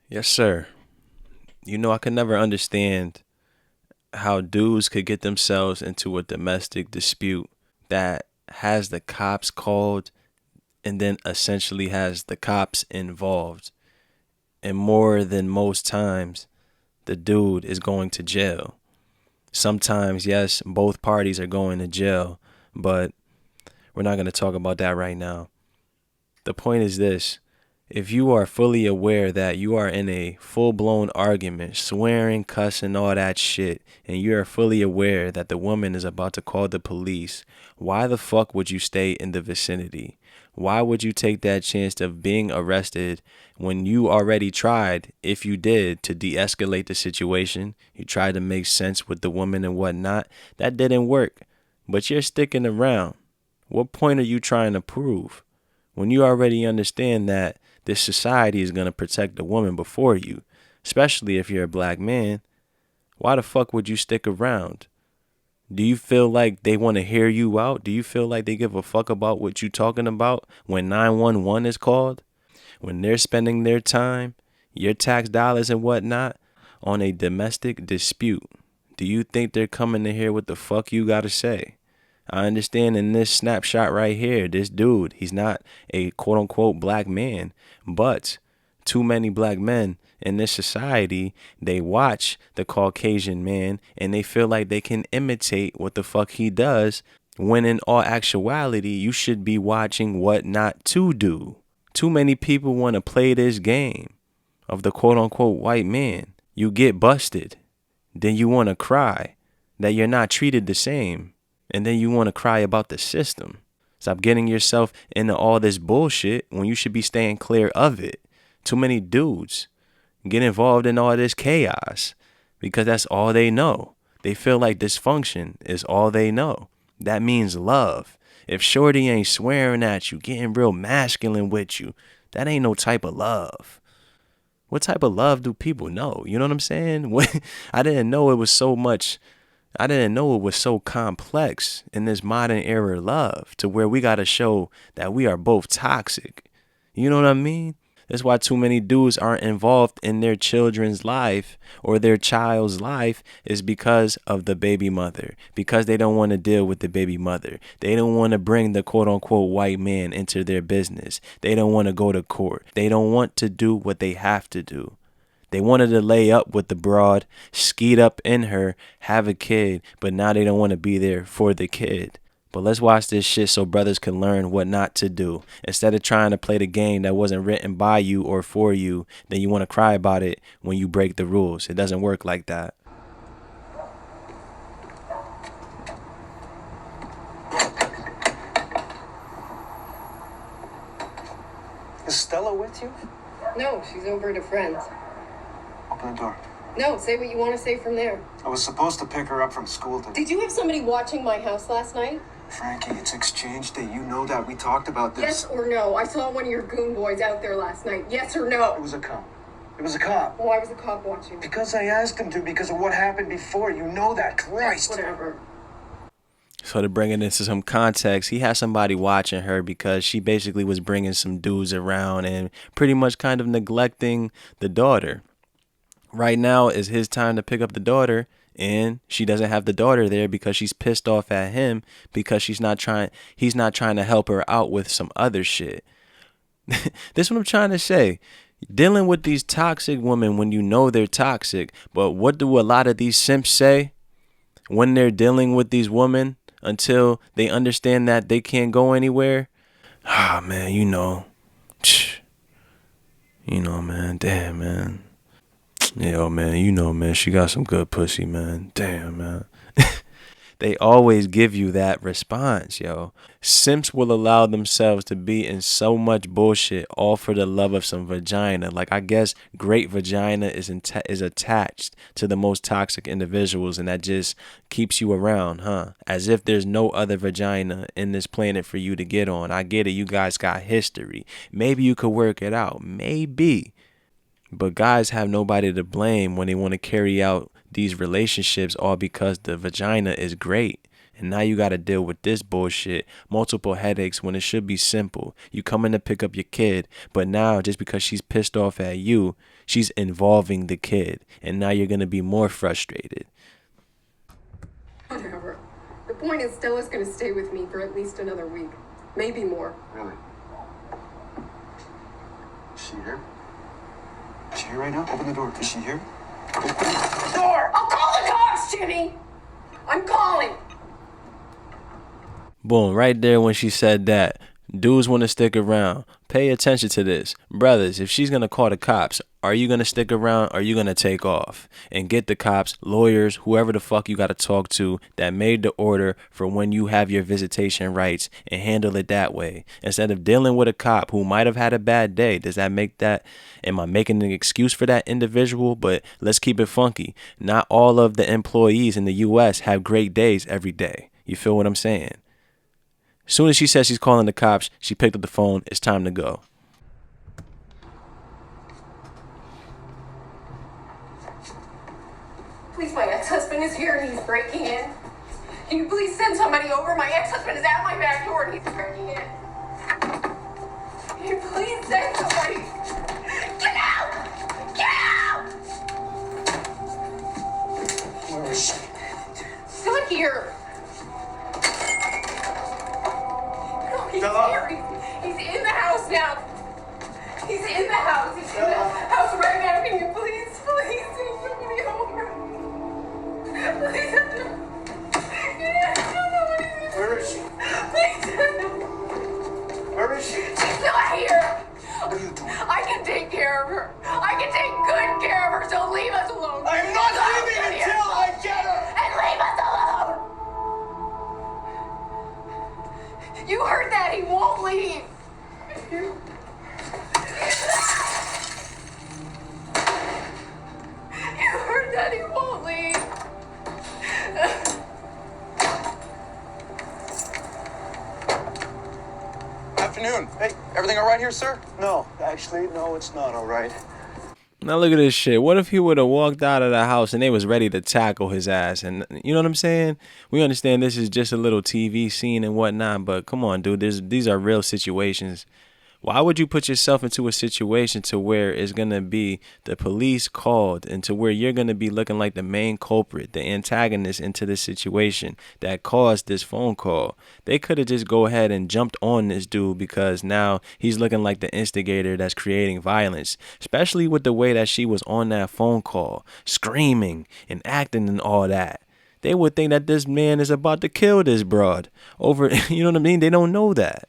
Yes, sir. I could never understand how dudes could get themselves into a domestic dispute that has the cops called and then essentially has the cops involved. And more than most times, the dude is going to jail. Sometimes, yes, both parties are going to jail, but we're not going to talk about that right now. The point is this: if you are fully aware that you are in a full blown argument, swearing, cussing, all that shit, and you are fully aware that the woman is about to call the police, why the fuck would you stay in the vicinity? Why would you take that chance of being arrested when you already tried, if you did, to de escalate the situation? You tried to make sense with the woman and whatnot. That didn't work, but you're sticking around. What point are you trying to prove? When you already understand that this society is going to protect the woman before you, especially if you're a black man, why the fuck would you stick around? Do you feel like they want to hear you out? Do you feel like they give a fuck about what you talking about when 911 is called? When they're spending their time, your tax dollars and whatnot, on a domestic dispute? Do you think they're coming to hear what the fuck you got to say? I understand in this snapshot right here, this dude, he's not a quote unquote black man, but too many black men in this society, they watch the Caucasian man and they feel like they can imitate what the fuck he does, when in all actuality, you should be watching what not to do. Too many people want to play this game of the quote unquote white man. You get busted, then you want to cry that you're not treated the same. And then you want to cry about the system. Stop getting yourself into all this bullshit when you should be staying clear of it. Too many dudes get involved in all this chaos because that's all they know. They feel like dysfunction is all they know. That means love. If Shorty ain't swearing at you, getting real masculine with you, that ain't no type of love. What type of love do people know? You know what I'm saying? I didn't know it was so much. I didn't know it was so complex in this modern era love to where we got to show that we are both toxic. You know what I mean? That's why too many dudes aren't involved in their children's life or their child's life, is because of the baby mother, because they don't want to deal with the baby mother. They don't want to bring the quote unquote white man into their business. They don't want to go to court. They don't want to do what they have to do. They wanted to lay up with the broad, skeet up in her, have a kid, but now they don't want to be there for the kid. But let's watch this shit so brothers can learn what not to do. Instead of trying to play the game that wasn't written by you or for you, then you want to cry about it when you break the rules. It doesn't work like that. Is Stella with you? No, she's over at a friend's. Open the door. No, say what you want to say from there. I was supposed to pick her up from school today. Did you have somebody watching my house last night? Frankie, it's exchange day. You know that. We talked about this. Yes or no? I saw one of your goon boys out there last night. Yes or no? It was a cop. It was a cop. Why was the cop watching? Because I asked him to, because of what happened before. You know that. Christ. Whatever. So to bring it into some context, he had somebody watching her because she basically was bringing some dudes around and pretty much kind of neglecting the daughter. Right now is his time to pick up the daughter, and she doesn't have the daughter there because she's pissed off at him because he's not trying to help her out with some other shit. This is what I'm trying to say. Dealing with these toxic women when you know they're toxic, but what do a lot of these simps say when they're dealing with these women until they understand that they can't go anywhere? Ah, man, man, damn, man. Yo, man, she got some good pussy, man. Damn, man. They always give you that response, yo. Simps will allow themselves to be in so much bullshit all for the love of some vagina. Like, I guess great vagina is attached to the most toxic individuals, and that just keeps you around, huh? As if there's no other vagina in this planet for you to get on. I get it. You guys got history. Maybe you could work it out. Maybe. But guys have nobody to blame when they want to carry out these relationships all because the vagina is great And now you got to deal with this bullshit, multiple headaches when it should be simple. You come in to pick up your kid, but now just because she's pissed off at you, she's involving the kid. And now you're going to be more frustrated. Whatever. The point is, Stella's gonna stay with me for at least another week. Maybe more. Really? Is she here? Is she here right now? Open the door. Is she here? Open the door! I'll call the cops, Jimmy! I'm calling! Boom, right there when she said that. Dudes want to stick around. Pay attention to this. Brothers, if she's going to call the cops, are you going to stick around or are you going to take off? And get the cops, lawyers, whoever the fuck you got to talk to that made the order for when you have your visitation rights and handle it that way. Instead of dealing with a cop who might have had a bad day. Does that make that? Am I making an excuse for that individual? But let's keep it funky. Not all of the employees in the U.S. have great days every day. You feel what I'm saying? As soon as she says she's calling the cops, she picked up the phone. It's time to go. Please, my ex-husband is here and he's breaking in. Can you please send somebody over? My ex-husband is at my back door and he's breaking in. Can you please send somebody? Get out! Get out! Where is she? He's not here. No, he's Stella? here. He's in the house now. He's in the house. He's in the house right now. Can you please send somebody over? Please send him. Where is she? Please send him. Where is she? She's not here. What are you doing? I can take care of her. I can take good care of her, so leave us alone. I'm not Go, leaving Jimmy, until I get her! and leave us alone. You heard that? He won't leave. You heard that? He won't leave. Afternoon. Hey, everything all right here, sir? No, actually, no, it's not all right. Now look at this shit. What if he would have walked out of the house and they was ready to tackle his ass? And you know what I'm saying? We understand this is just a little TV scene and whatnot, but come on, dude. These are real situations. Why would you put yourself into a situation to where it's going to be the police called and to where you're going to be looking like the main culprit, the antagonist into this situation that caused this phone call? They could have just go ahead and jumped on this dude because now he's looking like the instigator that's creating violence, especially with the way that she was on that phone call, screaming and acting and all that. They would think that this man is about to kill this broad over, you know what I mean? They don't know that.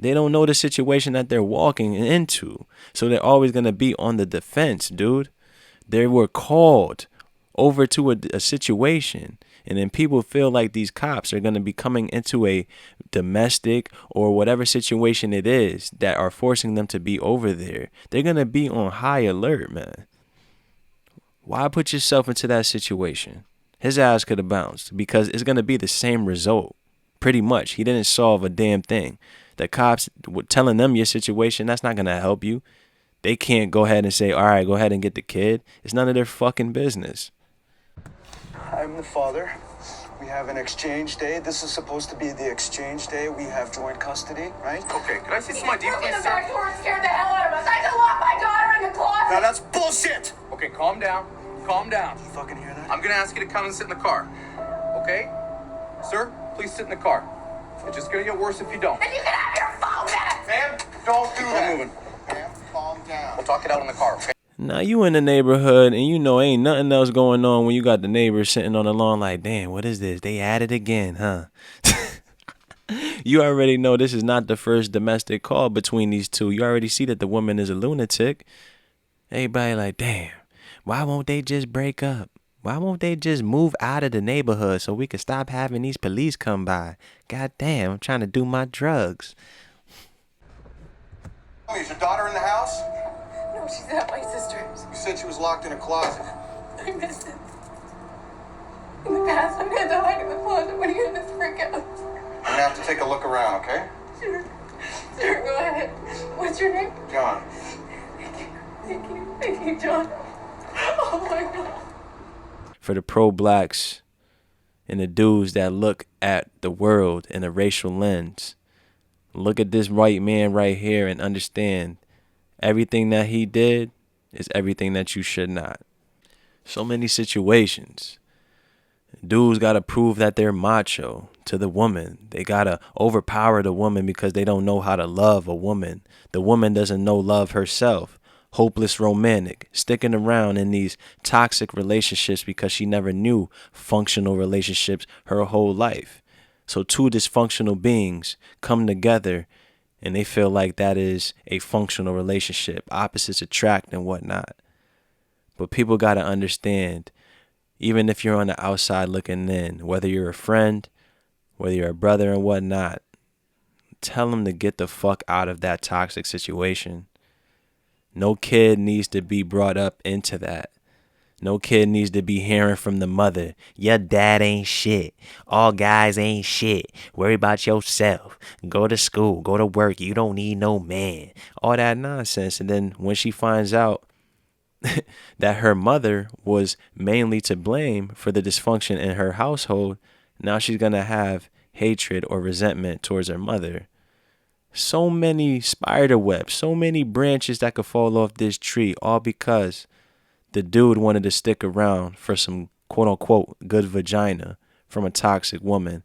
They don't know the situation that they're walking into. So they're always going to be on the defense, dude. They were called over to a situation. And then people feel like these cops are going to be coming into a domestic or whatever situation it is that are forcing them to be over there. They're going to be on high alert, man. Why put yourself into that situation? His ass could have bounced because it's going to be the same result. Pretty much. He didn't solve a damn thing. The cops telling them your situation, that's not going to help you. They can't go ahead and say, all right, go ahead and get the kid. It's none of their fucking business. I'm the father. We have an exchange day. This is supposed to be the exchange day. We have joint custody, right? Okay, could I see some ID, Broke in please, the sir? back door and scared the hell out of us. I just locked my daughter in the closet. Now that's bullshit! Okay, calm down. Calm down. You fucking hear that? I'm gonna ask you to come and sit in the car. Okay? Sir, please sit in the car. It's just gonna get worse if you don't. And you can have your phone back. Ma'am, don't do that. Moving. Ma'am, calm down. We'll talk it out in the car, okay? Now you in the neighborhood and you know ain't nothing else going on when you got the neighbors sitting on the lawn like, damn, what is this? They at it again, huh? You already know this is not the first domestic call between these two. You already see that the woman is a lunatic. Everybody like, damn, why won't they just break up? Why won't they just move out of the neighborhood so we can stop having these police come by? God damn, I'm trying to do my drugs. Is your daughter in the house? No, she's at my sister's. You said she was locked in a closet. I missed it. In the past, I've had to hide in the closet when he had his freak out. I'm gonna have to take a look around, okay? Sure. Sure, go ahead. What's your name? John. Thank you, John. Oh my God. For the pro-blacks and the dudes that look at the world in a racial lens. Look at this white man right here and understand everything that he did is everything that you should not. So many situations. Dudes gotta prove that they're macho to the woman. They gotta overpower the woman because they don't know how to love a woman. The woman doesn't know love herself. Hopeless romantic, sticking around in these toxic relationships because she never knew functional relationships her whole life. So two dysfunctional beings come together and they feel like that is a functional relationship. Opposites attract and whatnot. But people gotta understand, even if you're on the outside looking in, whether you're a friend, whether you're a brother and whatnot, tell them to get the fuck out of that toxic situation. No kid needs to be brought up into that. No kid needs to be hearing from the mother, your dad ain't shit. All guys ain't shit. Worry about yourself. Go to school. Go to work. You don't need no man. All that nonsense. And then when she finds out that her mother was mainly to blame for the dysfunction in her household, now she's going to have hatred or resentment towards her mother. So many spider webs, so many branches that could fall off this tree, all because the dude wanted to stick around for some quote unquote good vagina from a toxic woman.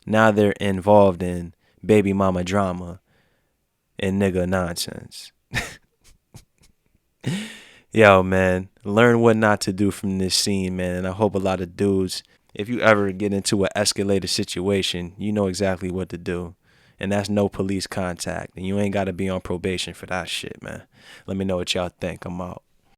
Now they're involved in baby mama drama and nigga nonsense. Yo, man, learn what not to do from this scene, man. And I hope a lot of dudes, if you ever get into an escalated situation, you know exactly what to do. And that's no police contact. And you ain't got to be on probation for that shit, man. Let me know what y'all think. I'm out.